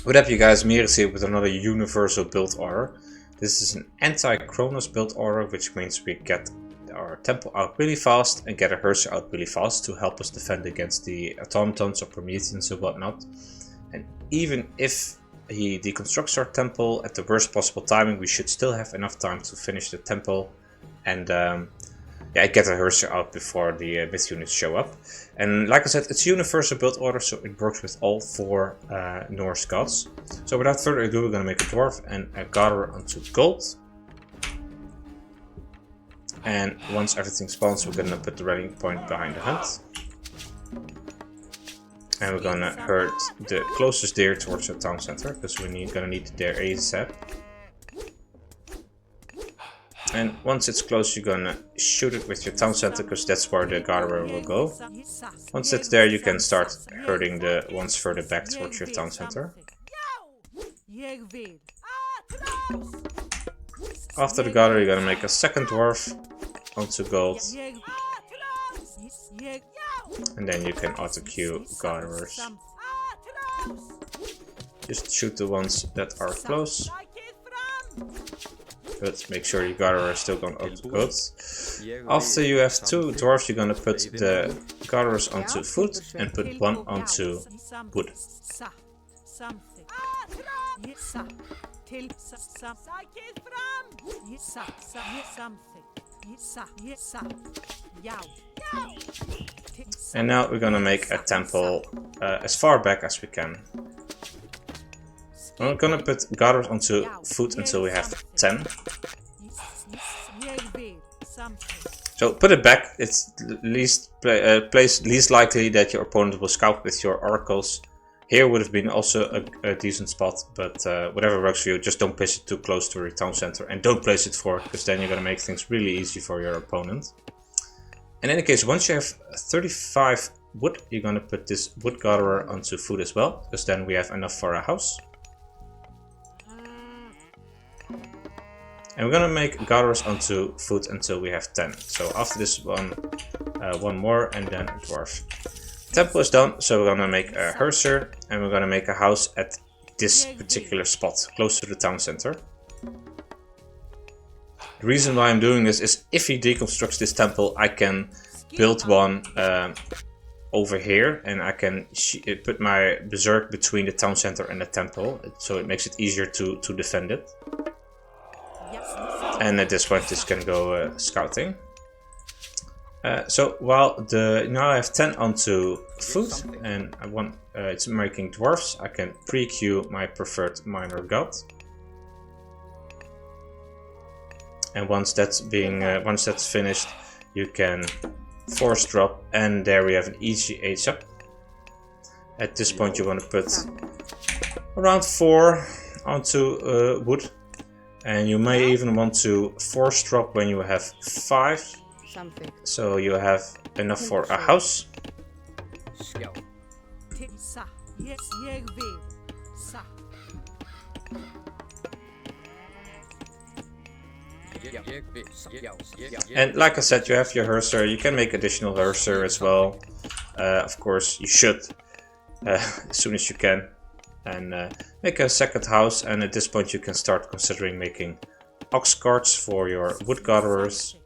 What up, you guys? Mirez here with another universal build order. This is an Anti-Kronos build order, which means we get our temple out really fast and get a hersir out really fast to help us defend against the automatons or Prometheans or whatnot. And even if he deconstructs our temple at the worst possible timing, we should still have enough time to finish the temple and get a hersir out before the myth units show up. And like I said, it's a universal build order, so it works with all four Norse gods. So without further ado, we're going to make a dwarf and a gatherer onto gold. And once everything spawns, we're going to put the rallying point behind the hunt. And we're going to herd the closest deer towards the town center, because we're going to need the deer ASAP. And once it's close, you're gonna shoot it with your town center, because that's where the gatherer will go. Once it's there, you can start herding the ones further back towards your town center. After the gatherer, you're gonna make a second dwarf onto gold. And then you can auto queue gatherers. Just shoot the ones that are close. But make sure your gatherer is still going auto gold. After you have two dwarves, you're gonna put the gatherers onto food and put one onto wood. And now we're gonna make a temple as far back as we can. We're gonna put gatherers onto food until we have 10. So put it back. It's place least likely that your opponent will scout with your oracles. Here would have been also a decent spot, but whatever works for you. Just don't place it too close to your town center, and don't place it forward, because then you're gonna make things really easy for your opponent. In any case, once you have 35 wood, you're gonna put this wood gatherer onto food as well, because then we have enough for a house. And we're gonna make gatherers onto food until we have 10. So after this one more, and then a dwarf. Temple is done, so we're gonna make a hersir, and we're gonna make a house at this particular spot, close to the town center. The reason why I'm doing this is if he deconstructs this temple, I can build one over here, and I can put my berserk between the town center and the temple, so it makes it easier to defend it. And at this point, this can go scouting. So while now I have 10 onto food, and I want it's making dwarfs, I can pre-queue my preferred minor god. And once that's finished, you can force drop, and there we have an easy age up. At this point, you want to put around 4 onto wood. And you may even want to force drop when you have 5, so you have enough for a house. And like I said, you have your hersir. You can make additional hersir as well. Of course, you should as soon as you can. And make a second house, and at this point you can start considering making ox carts for your wood gatherers.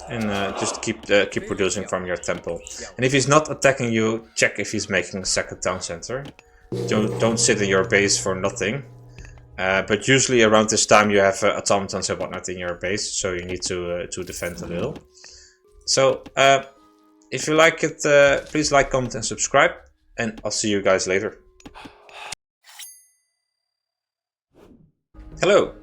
And just keep producing from your temple. And if he's not attacking you, check if he's making a second town center. Don't sit in your base for nothing. But usually around this time you have automatons and whatnot in your base, so you need to defend a little. So if you like it, please like, comment and subscribe, and I'll see you guys later. Hello,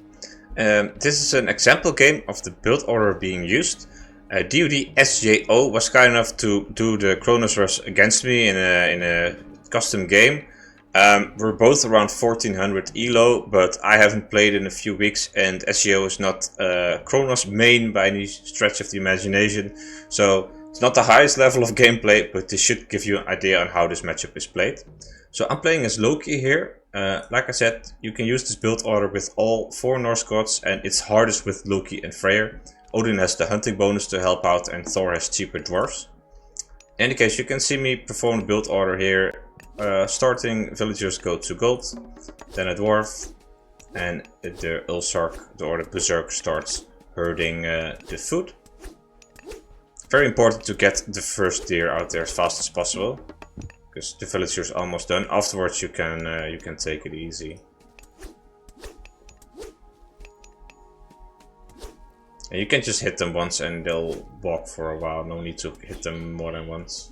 this is an example game of the build order being used. DoD SJO was kind enough to do the Kronos rush against me in a custom game. We're both around 1400 elo, but I haven't played in a few weeks, and SEO is not Kronos main by any stretch of the imagination, so it's not the highest level of gameplay, but this should give you an idea on how this matchup is played. So I'm playing as Loki here. like I said, you can use this build order with all 4 Norse gods, and it's hardest with Loki and Freyr. Odin has the hunting bonus to help out, and Thor has cheaper dwarves. In any case, you can see me perform the build order here. Starting villagers go to gold, then a dwarf, and the Ulsark, or the Berserk, starts herding the food. Very important to get the first deer out there as fast as possible, because the villager's almost done. Afterwards, you can take it easy. And you can just hit them once and they'll walk for a while. No need to hit them more than once.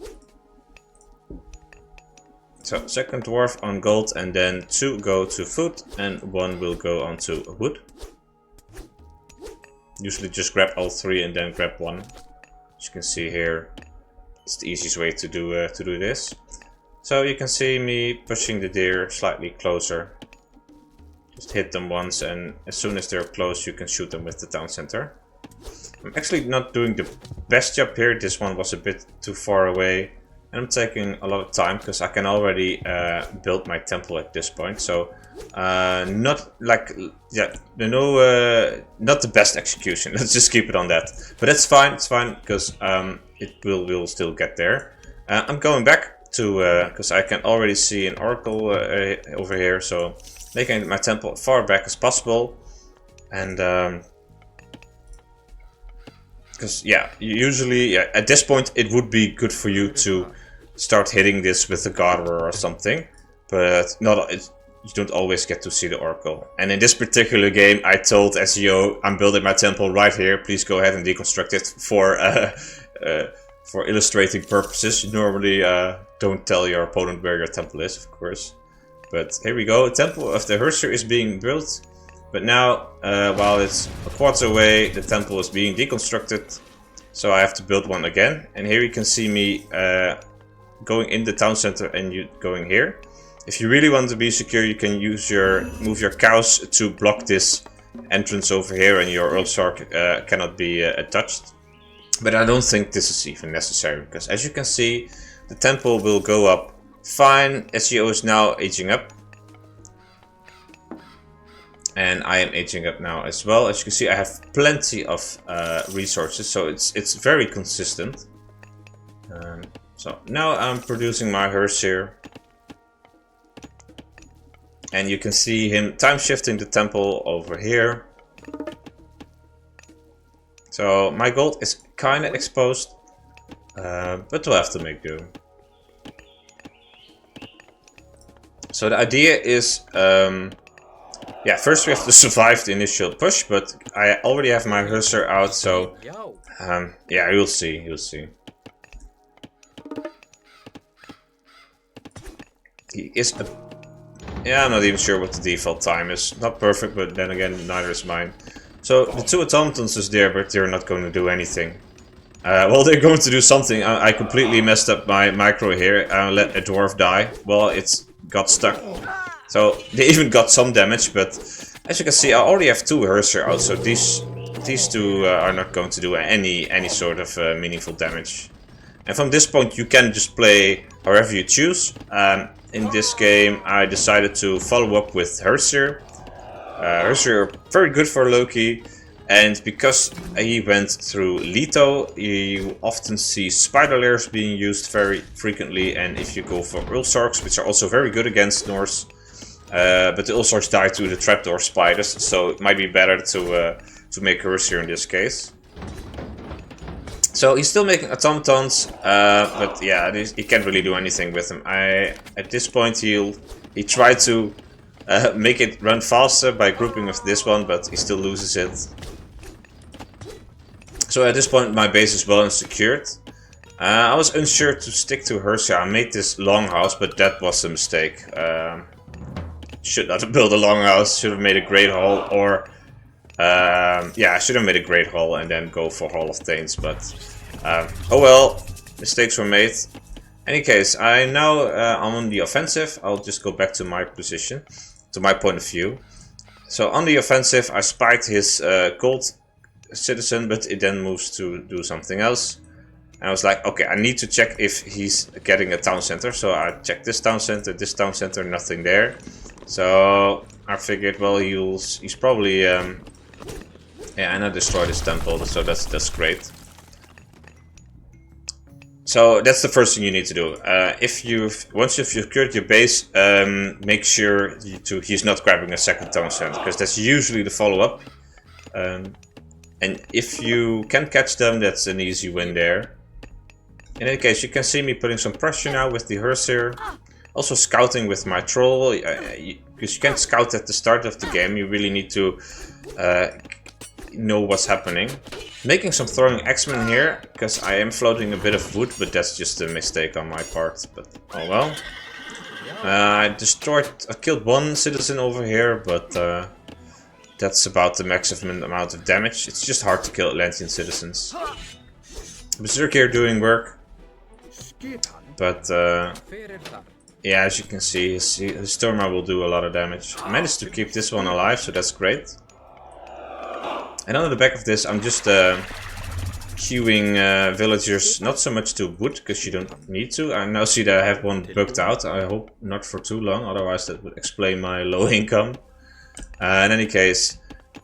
So second dwarf on gold, and then 2 go to food and 1 will go onto wood. Usually just grab all 3 and then grab 1. As you can see here, it's the easiest way to do this. So you can see me pushing the deer slightly closer. Just hit them once, and as soon as they're close you can shoot them with the town center. I'm actually not doing the best job here. This one was a bit too far away, and I'm taking a lot of time because I can already build my temple at this point. So not like, yeah, not the best execution. Let's just keep it on that. But that's fine. It's fine because it will still get there. I'm going back to because I can already see an oracle over here. So making my temple as far back as possible, and because yeah, usually at this point it would be good for you to start hitting this with the gardener or something, but you don't always get to see the oracle. And in this particular game, I told SEO, I'm building my temple right here. Please go ahead and deconstruct it for illustrating purposes. You normally don't tell your opponent where your temple is, of course. But here we go. The temple of the hersir is being built. But now, while it's a quarter away, the temple is being deconstructed. So I have to build one again. And here you can see me going in the town center and you going here. If you really want to be secure, you can move your cows to block this entrance over here, and your Ulsark cannot be touched. But I don't think this is even necessary, because as you can see, the temple will go up fine. SEO is now aging up. And I am aging up now as well. As you can see, I have plenty of resources, so it's very consistent. So now I'm producing my hersir. And you can see him time shifting the temple over here. So my gold is kind of exposed, but we'll have to make do. So the idea is, yeah, first we have to survive the initial push, but I already have my hersir out, so yeah, you'll see, He is a... Yeah, I'm not even sure what the default time is. Not perfect, but then again, neither is mine. So the 2 automatons is there, but they're not going to do anything. Well, they're going to do something. I completely messed up my micro here. I let a dwarf die. Well, it's got stuck. So they even got some damage, but as you can see, I already have 2 hersir out. So these 2 are not going to do any sort of meaningful damage. And from this point, you can just play however you choose. In this game, I decided to follow up with hersir. Hersir are very good for Loki, and because he went through Leto, you often see spider layers being used very frequently. And if you go for Ulsarks, which are also very good against Norse, but the Ulsarks die to the trapdoor spiders, so it might be better to make hersir in this case. So he's still making automatons, but yeah, he can't really do anything with them. At this point he tried to make it run faster by grouping with this one, but he still loses it. So at this point my base is well and secured. I was unsure to stick to hersir. I made this longhouse, but that was a mistake. Should not have built a longhouse, should have made a great hall, or yeah, I should have made a great hall and then go for Hall of Thanes, but oh well, mistakes were made. Any case, I now I'm on the offensive. I'll just go back to my position, to my point of view. So on the offensive, I spied his gold citizen, but it then moves to do something else. And I was like, okay, I need to check if he's getting a town center. So I checked this town center, nothing there. So I figured, well, he's probably yeah, and I destroyed his temple, so that's great. So that's the first thing you need to do. Once you've secured your base, make sure he's not grabbing a second Tone Sand, because that's usually the follow-up. And if you can catch them, that's an easy win there. In any case, you can see me putting some pressure now with the hersir. Also scouting with my troll, because you can't scout at the start of the game. You really need to know what's happening. Making some throwing axemen here, because I am floating a bit of wood, but that's just a mistake on my part. But oh well. I killed one citizen over here, but that's about the maximum amount of damage. It's just hard to kill Atlantean citizens. Berserk here doing work, but yeah, as you can see, his Storma will do a lot of damage. I managed to keep this one alive, so that's great. And on the back of this, I'm just queuing villagers, not so much to wood, because you don't need to. I now see that I have one bugged out. I hope not for too long, otherwise that would explain my low income. In any case,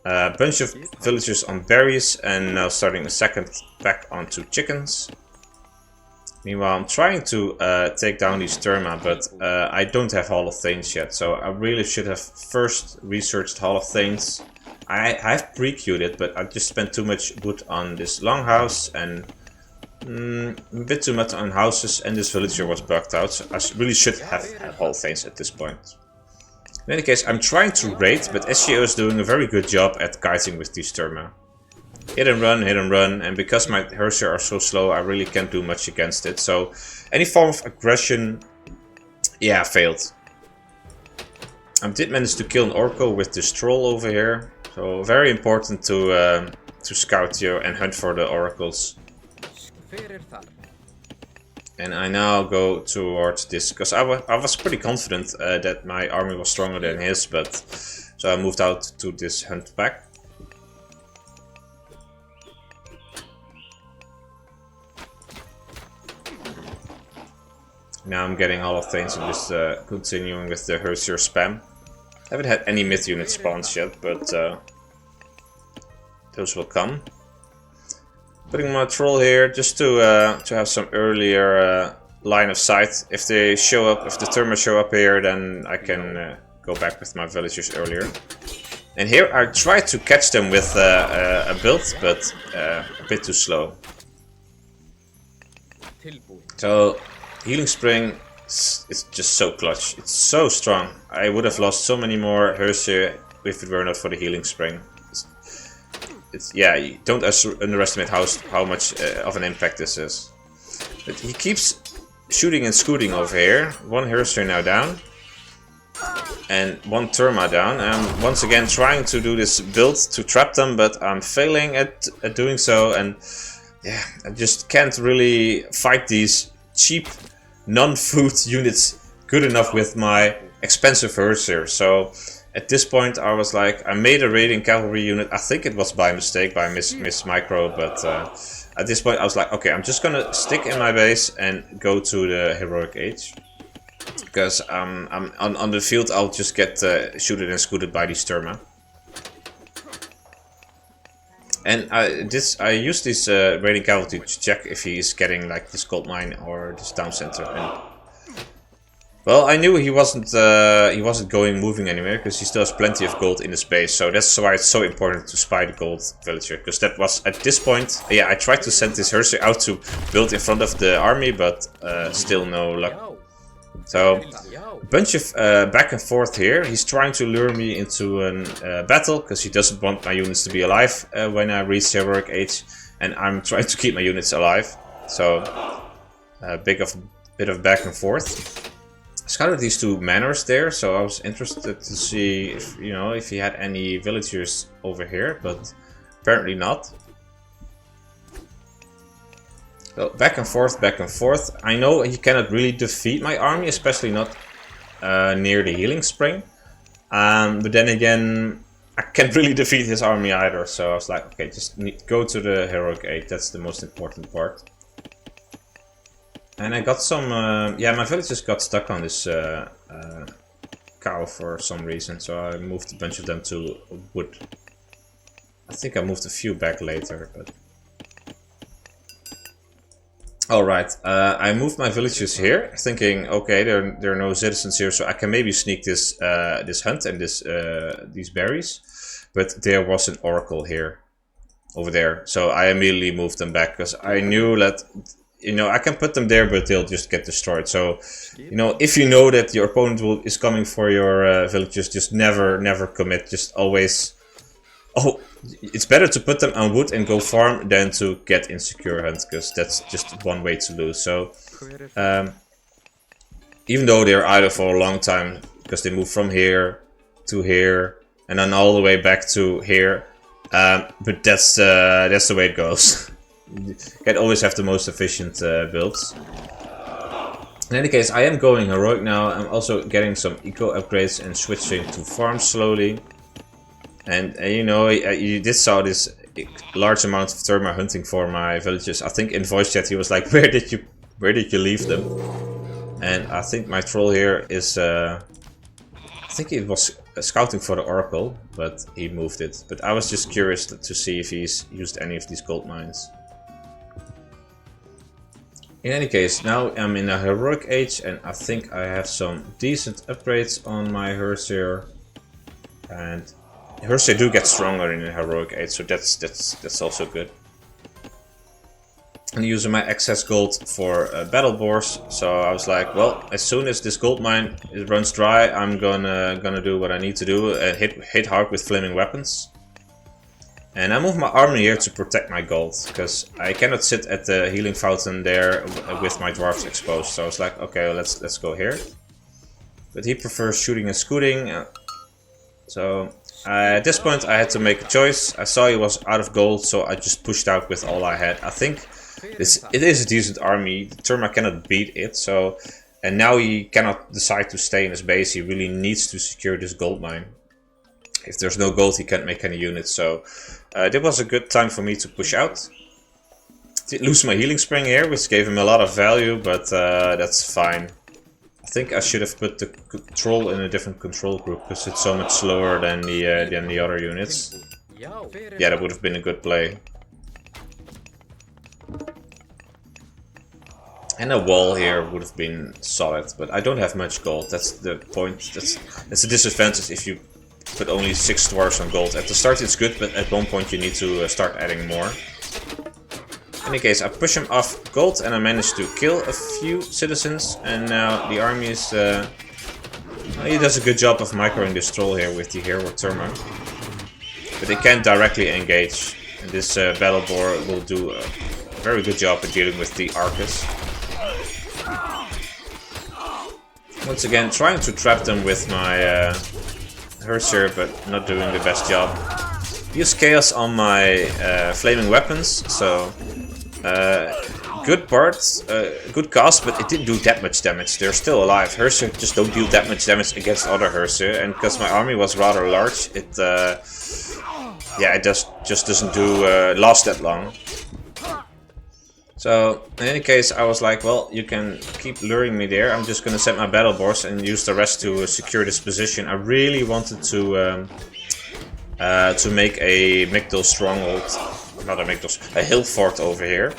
a bunch of villagers on berries, and now starting a second pack onto chickens. Meanwhile, I'm trying to take down these Therma, but I don't have Hall of Thanes yet, so I really should have first researched Hall of Thanes. I have pre-queued it, but I just spent too much wood on this longhouse and a bit too much on houses, and this villager was bugged out, so I really should have had Hall of Thanes at this point. In any case, I'm trying to raid, but SGO is doing a very good job at guiding with these Therma. Hit and run, and because my hersir are so slow, I really can't do much against it. So any form of aggression, yeah, failed. I did manage to kill an Orko with this troll over here. So very important to scout here and hunt for the oracles. And I now go towards this, because I was pretty confident that my army was stronger than his, but so I moved out to this hunt back. Now I'm getting all of things and just continuing with the hersir spam. Haven't had any myth unit spawns yet, but those will come. Putting my troll here just to have some earlier line of sight. If they show up, if the Therma show up here, then I can go back with my villagers earlier. And here I tried to catch them with a build, but a bit too slow. So Healing Spring is just so clutch. It's so strong. I would have lost so many more hersir if it were not for the Healing Spring. It's yeah, you don't underestimate how much of an impact this is. But he keeps shooting and scooting over here. One hersir now down. And one Therma down. I'm once again trying to do this build to trap them, but I'm failing at doing so. And yeah, I just can't really fight these cheap non-food units good enough with my expensive hersir. So at this point I was like, I made a raiding cavalry unit. I think it was by mistake, by Miss Micro, but at this point I was like, okay, I'm just gonna stick in my base and go to the heroic age. Because I'm on the field, I'll just get shooted and scooted by these Therma. And I use this raiding cavalry to check if he is getting like this gold mine or this town center. And well, I knew he wasn't moving anywhere, because he still has plenty of gold in his base. So that's why it's so important to spy the gold villager, because that was at this point. Yeah, I tried to send this hersir out to build in front of the army, but still no luck. So a bunch of back and forth here. He's trying to lure me into a battle, because he doesn't want my units to be alive when I reach heroic age, and I'm trying to keep my units alive. So a bit of back and forth. Scouted these two manors there, so I was interested to see if if he had any villagers over here, but apparently not. So back and forth, back and forth. I know he cannot really defeat my army, especially not near the Healing Spring. But then again, I can't really defeat his army either. So I was like, okay, just go to the heroic age. That's the most important part. And I got some, yeah, my villagers got stuck on this cow for some reason, so I moved a bunch of them to wood. I think I moved a few back later, but... Alright, I moved my villagers here, thinking, okay, there are no citizens here, so I can maybe sneak this this hunt and these berries. But there was an oracle here, over there, so I immediately moved them back, because I knew that, you know, I can put them there, but they'll just get destroyed. So, you know, if you know that your opponent is coming for your villagers, just never commit, just always... Oh, it's better to put them on wood and go farm than to get insecure hunt, because that's just one way to lose. So, even though they're idle for a long time, because they move from here to here and then all the way back to here, but that's the way it goes. You can't always have the most efficient builds. In any case, I am going heroic now. I'm also getting some eco upgrades and switching to farm slowly. And you know, you did saw this large amount of therma hunting for my villagers. I think in voice chat he was like, where did you leave them? And I think my troll here is, I think it was scouting for the oracle, but he moved it. But I was just curious to see if he's used any of these gold mines. In any case, now I'm in a heroic age, and I think I have some decent upgrades on my hersir. And hersir do get stronger in a heroic age, so that's also good. I'm using my excess gold for battle boars, so I was like, well, as soon as this gold mine runs dry, I'm gonna do what I need to do and hit hard with flaming weapons. And I moved my army here to protect my gold, because I cannot sit at the healing fountain there with my dwarves exposed. So I was like, okay, well, let's go here. But he prefers shooting and scooting. So at this point I had to make a choice. I saw he was out of gold, so I just pushed out with all I had. I think it is a decent army. The Terma cannot beat it, so... And now he cannot decide to stay in his base. He really needs to secure this gold mine. If there's no gold, he can't make any units, so... this was a good time for me to push out. Did lose my healing spring here, which gave him a lot of value, but that's fine. I think I should have put the troll in a different control group, because it's so much slower than the other units. Yeah, that would have been a good play. And a wall here would have been solid, but I don't have much gold. That's the point. That's a disadvantage if you put only 6 dwarves on gold. At the start it's good, but at one point you need to start adding more. In any case, I push him off gold and I managed to kill a few citizens. And now the army is... he does a good job of microing this troll here with the hero Terma. But they can't directly engage. And this battle boar will do a very good job at dealing with the Arcus. Once again, trying to trap them with my hersir, but not doing the best job. Use chaos on my flaming weapons, so good part, good cast, but it didn't do that much damage. They're still alive. Hersir just don't deal that much damage against other hersir, and because my army was rather large, it yeah, it just doesn't last that long. So, in any case, I was like, well, you can keep luring me there. I'm just gonna set my battle boars and use the rest to secure this position. I really wanted to make a Migdol stronghold, not a Migdol, a hill fort over here.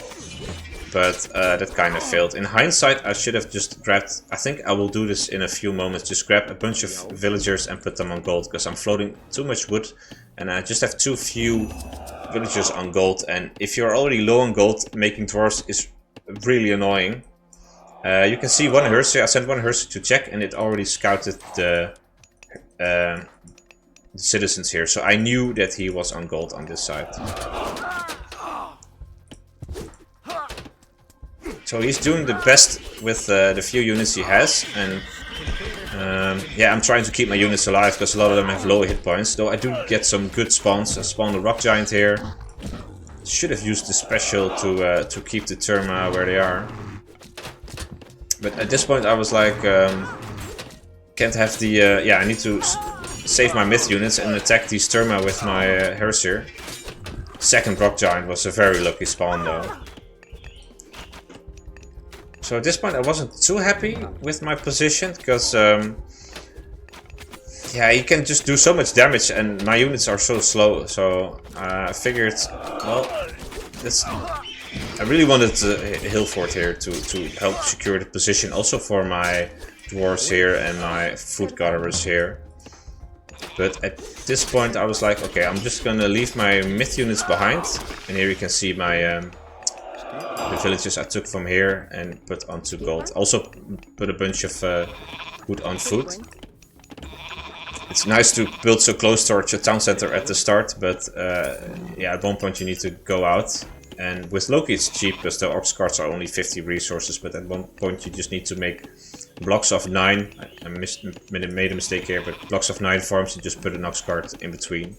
But that kind of failed. In hindsight, I should have just grabbed, I think I will do this in a few moments, just grab a bunch of villagers and put them on gold, because I'm floating too much wood and I just have too few villagers on gold, and if you're already low on gold, making dwarves is really annoying. You can see one hersir, I sent one hersir to check and it already scouted the citizens here, so I knew that he was on gold on this side. So he's doing the best with the few units he has, and yeah, I'm trying to keep my units alive because a lot of them have low hit points. Though I do get some good spawns. I spawned a rock giant here. Should have used the special to keep the Terma where they are. But at this point I was like, can't have the yeah, I need to save my myth units and attack these Terma with my hersir. Second rock giant was a very lucky spawn though. So at this point I wasn't too happy with my position, because yeah, he can just do so much damage, and my units are so slow. So I figured, well, I really wanted Hillfort here to help secure the position, also for my dwarves here and my foot gatherers here. But at this point I was like, okay, I'm just gonna leave my myth units behind, and here you can see my the villages I took from here and put onto gold. Also put a bunch of wood on foot. It's nice to build so close towards your town center at the start, but yeah, at one point you need to go out. And with Loki it's cheap because the ox carts are only 50 resources, but at one point you just need to make blocks of 9. I made a mistake here, but blocks of 9 farms, you just put an ox cart in between.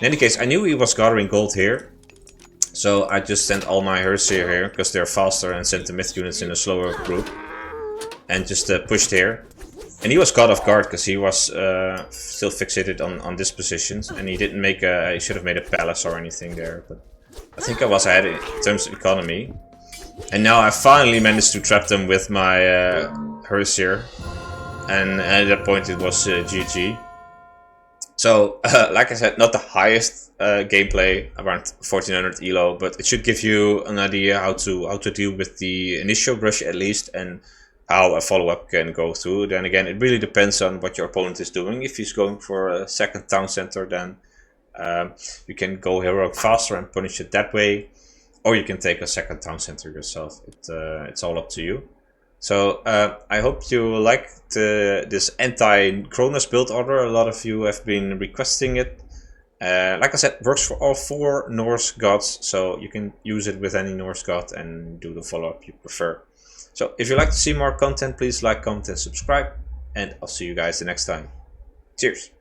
In any case, I knew he was gathering gold here, so I just sent all my hersir here because they're faster, and sent the myth units in a slower group, and just pushed here. And he was caught off guard because he was still fixated on this position, and he didn't make a. He should have made a palace or anything there, but I think I was ahead in terms of economy. And now I finally managed to trap them with my hersir, and at that point it was GG. So, like I said, not the highest gameplay, around 1400 elo, but it should give you an idea how to deal with the initial rush at least, and how a follow-up can go through. Then again, it really depends on what your opponent is doing. If he's going for a second town center, then you can go heroic faster and punish it that way, or you can take a second town center yourself. It's all up to you. So I hope you liked this Anti-Kronos build order. A lot of you have been requesting it. Like I said, works for all 4 Norse gods, so you can use it with any Norse god and do the follow-up you prefer. So if you'd like to see more content, please like, comment and subscribe, and I'll see you guys the next time. Cheers!